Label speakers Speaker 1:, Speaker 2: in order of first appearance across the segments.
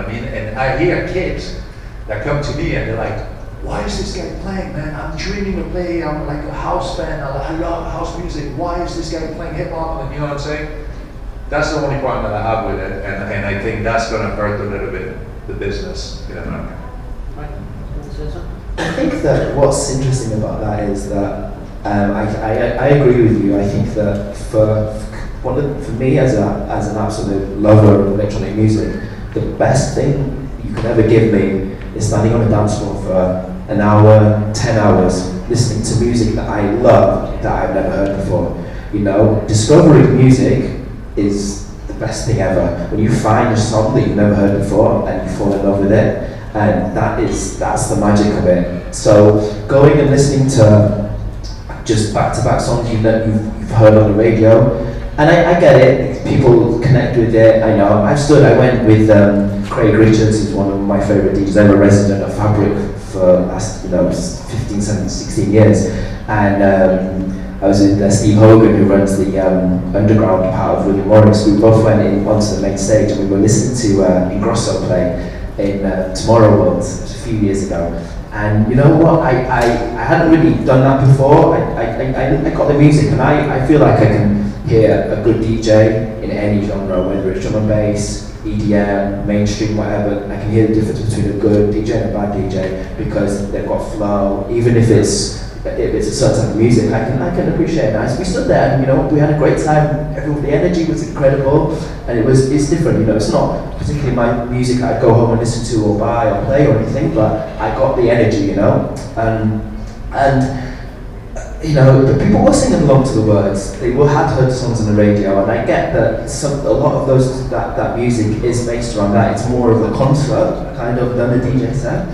Speaker 1: what I mean? And I hear kids that come to me and they're like, why is this guy playing, man? I'm dreaming to play, I'm like a house fan, I love house music. Why is this guy playing hip hop? And you know what I'm saying? That's the only problem that I have with it, and I think that's going to hurt a little bit the business in America.
Speaker 2: I think that what's interesting about that is that I agree with you. I think that for me as an absolute lover of electronic music, the best thing you can ever give me is standing on a dance floor for an hour, 10 hours, listening to music that I love that I've never heard before. You know, discovering music is the best thing ever. When you find a song that you've never heard before and you fall in love with it, and that's the magic of it. So going and listening to just back-to-back songs you've heard on the radio, and I get it, people connect with it, I know. I went with Craig Richards, who's one of my favourite DJs. I'm a resident of Fabric for the last 15, 17, 16 years, and I was with Steve Hogan, who runs the underground part of William Morris. We both went onto the main stage and we were listening to Ingrosso play in Tomorrow World a few years ago. And you know what, I hadn't really done that before. I got the music, and I feel like I can hear a good DJ in any genre, whether it's drum and bass, EDM, mainstream, whatever. I can hear the difference between a good DJ and a bad DJ because they've got flow. Even if it's a certain type of music, I can appreciate it. And we stood there, and we had a great time. The energy was incredible, and it's different. It's not particularly my music I'd go home and listen to or buy or play or anything, but I got the energy, but people were singing along to the words. They had heard songs on the radio, and I get that a lot of that music is based around that. It's more of a concert kind of than a DJ set.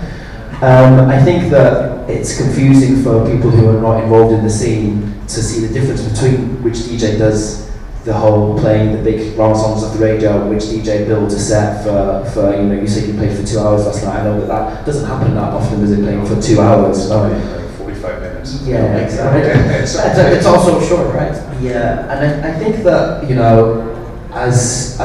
Speaker 2: I think that it's confusing for people who are not involved in the scene to see the difference between which DJ does the whole playing the big long songs off the radio, which DJ builds a set for you said you played for 2 hours last night. I know that doesn't happen that often, is it, playing for 2 hours?
Speaker 1: Like 45 minutes.
Speaker 2: Yeah, exactly.
Speaker 3: It's also short, right?
Speaker 2: Yeah, and I think that, as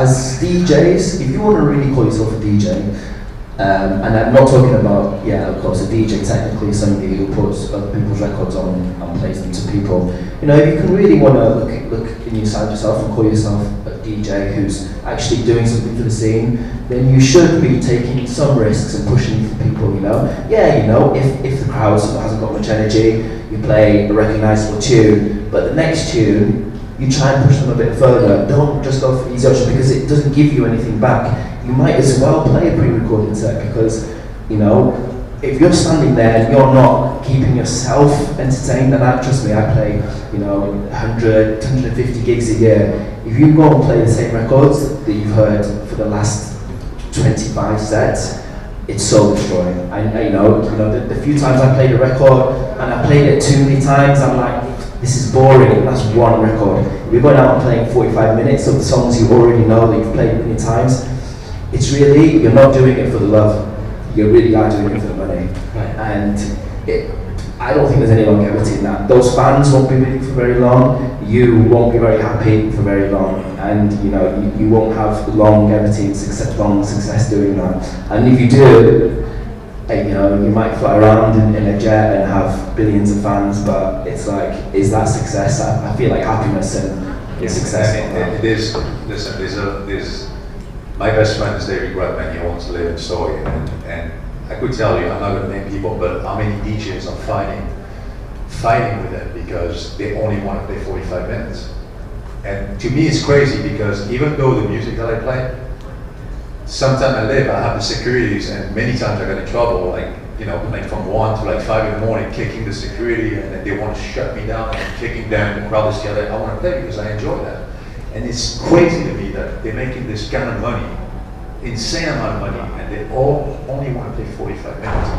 Speaker 2: DJs, if you want to really call yourself a DJ, and I'm not talking about, of course, a DJ, technically somebody who puts other people's records on and plays them to people. If you can really want to look inside yourself and call yourself a DJ who's actually doing something for the scene, then you should be taking some risks and pushing for people, if the crowd hasn't got much energy, you play a recognisable tune, but the next tune, you try and push them a bit further. Don't just go for the easy option because it doesn't give you anything back. You might as well play a pre-recorded set because, if you're standing there and you're not keeping yourself entertained, and trust me, I play, 100, 150 gigs a year. If you go and play the same records that you've heard for the last 25 sets, it's soul destroying. The few times I played a record and I played it too many times, I'm like, this is boring, and that's one record. If you're going out and playing 45 minutes of the songs you already know that you've played many times, it's really, you're not doing it for the love, you really are doing it for the money.
Speaker 3: Right.
Speaker 2: And I don't think there's any longevity in that. Those fans won't be with you for very long, you won't be very happy for very long, and you won't have longevity and long success doing that. And if you do, you might fly around in a jet and have billions of fans, but it's like, is that success? I feel like happiness and success.
Speaker 1: It is. Listen, my best friend is David Gradman. He owns Live in Soy, and I could tell you, I'm not going to name people, but how many DJs are fighting with them because they only want to play 45 minutes. And to me, it's crazy because even though the music that I play, sometimes I have the securities, and many times I get in trouble, like from 1 to 5 in the morning, kicking the security, and then they want to shut me down and kicking them. The crowd is yelling. I want to play because I enjoy that. And it's crazy to me that they're making this kind of money, insane amount of money, and they all only want to play 45 minutes.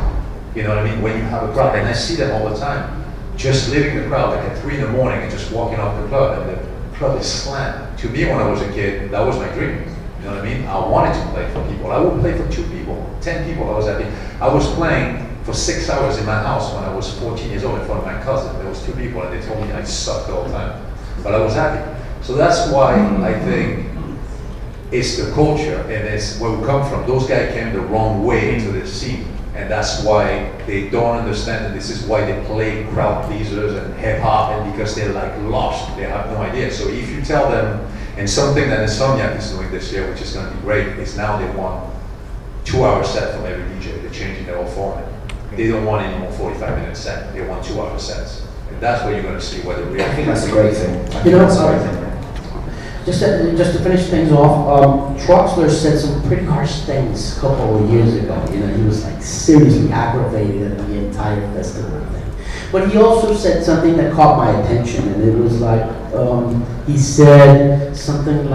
Speaker 1: You know what I mean? When you have a crowd, and I see them all the time, just leaving the crowd like at 3 in the morning and just walking off the club, and the club is slammed. To me, when I was a kid, that was my dream. You know what I mean? I wanted to play for people. I would play for 2 people, 10 people. I was happy. I was playing for 6 hours in my house when I was 14 years old in front of my cousin. There was 2 people, and they told me I sucked all the time, but I was happy. So that's why I think it's the culture and it's where we come from. Those guys came the wrong way into the scene, and that's why they don't understand. And this is why they play crowd pleasers and hip hop, and because they're like lost, they have no idea. So if you tell them, and something that Insomniac is doing this year, which is going to be great, is now they want 2-hour set from every DJ. They're changing their whole format. They don't want any more 45-minute set. They want 2-hour sets. And that's where you're going to see where the real.
Speaker 2: I think that's a great thing.
Speaker 3: That's a great thing. Just to finish things off, Troxler said some pretty harsh things a couple of years ago. You know, he was like seriously aggravated at the entire festival thing. But he also said something that caught my attention, and it was like he said something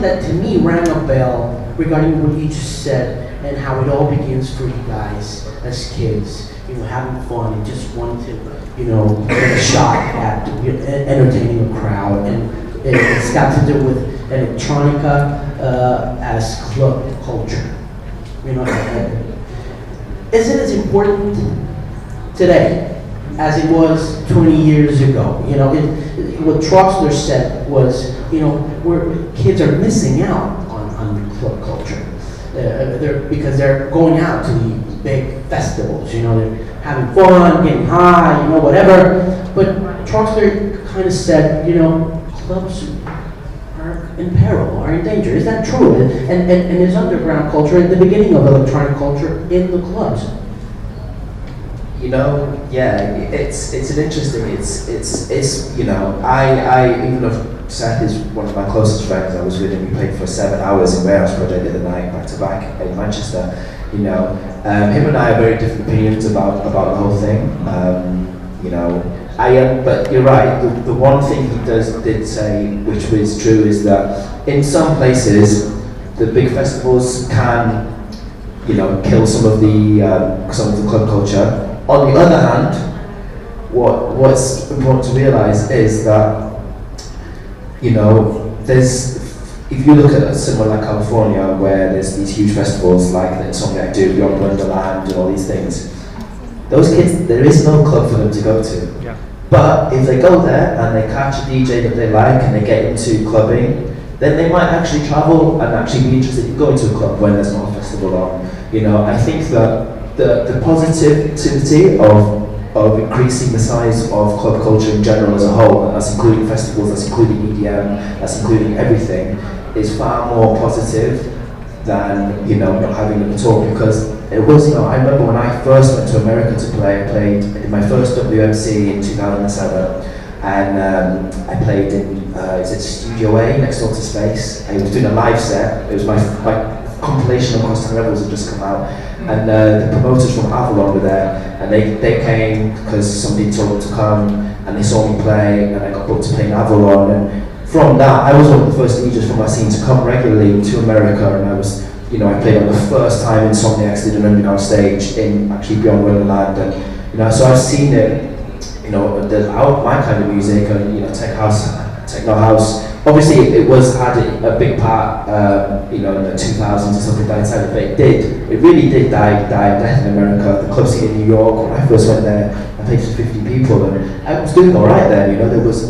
Speaker 3: that to me rang a bell regarding what you just said and how it all begins for you guys as kids. You know, having fun and just wanting to, you know, get a shot at entertaining a crowd, and it's got to do with electronica as club culture. You know, is it as important today as it was 20 years ago? You know, what Troxler said was, you know, kids are missing out on club culture because they're going out to the big festivals, you know, they're having fun, getting high, you know, whatever. But Troxler kind of said, you know, clubs are in peril, are in danger. Is that true? And is underground culture at the beginning of electronic culture in the clubs?
Speaker 2: You know, yeah, it's an interesting, it's you know, I even though Seth is one of my closest friends, I was with him, we played for 7 hours in Warehouse Project the other night, back to back in Manchester, you know, him and I have very different opinions about the whole thing, you know, but you're right, the one thing he did say, which was true, is that in some places, the big festivals can, you know, kill some of the club culture. On the other hand, what's important to realize is that, you know, if you look at somewhere like California, where there's these huge festivals like the Insomniac do, Beyond Wonderland and all these things, those kids, there is no club for them to go to.
Speaker 4: Yeah.
Speaker 2: But if they go there and they catch a DJ that they like and they get into clubbing, then they might actually travel and actually be interested in going to a club when there's not a festival on. You know, I think that the positivity of increasing the size of club culture in general as a whole, and that's including festivals, that's including EDM, that's including everything, is far more positive than, you know, not having them at all. Because it was, you know, I remember when I first went to America to play, I played in my first WMC in 2007, and I played in Studio A next door to Space. I was doing a live set. It was my compilation of Constant Rebels had just come out, and the promoters from Avalon were there, and they came because somebody told them to come, and they saw me play, and I got booked to play in Avalon, and from that I was one of the first DJs from my scene to come regularly to America, and I was, you know, I played on the first time Insomniacs did an underground stage in actually Beyond Wonderland, and, you know, so I've seen it, you know, my kind of music, and, you know, techno house. Obviously, it had a big part, you know, in the 2000s or something died inside, but it really did die a death in America. The club scene in New York, when I first went there, I played for 50 people, and I was doing all right there. You know, there was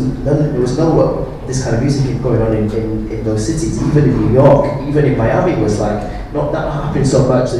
Speaker 2: no this kind of music going on in those cities. Even in New York, even in Miami, was like not happening so much.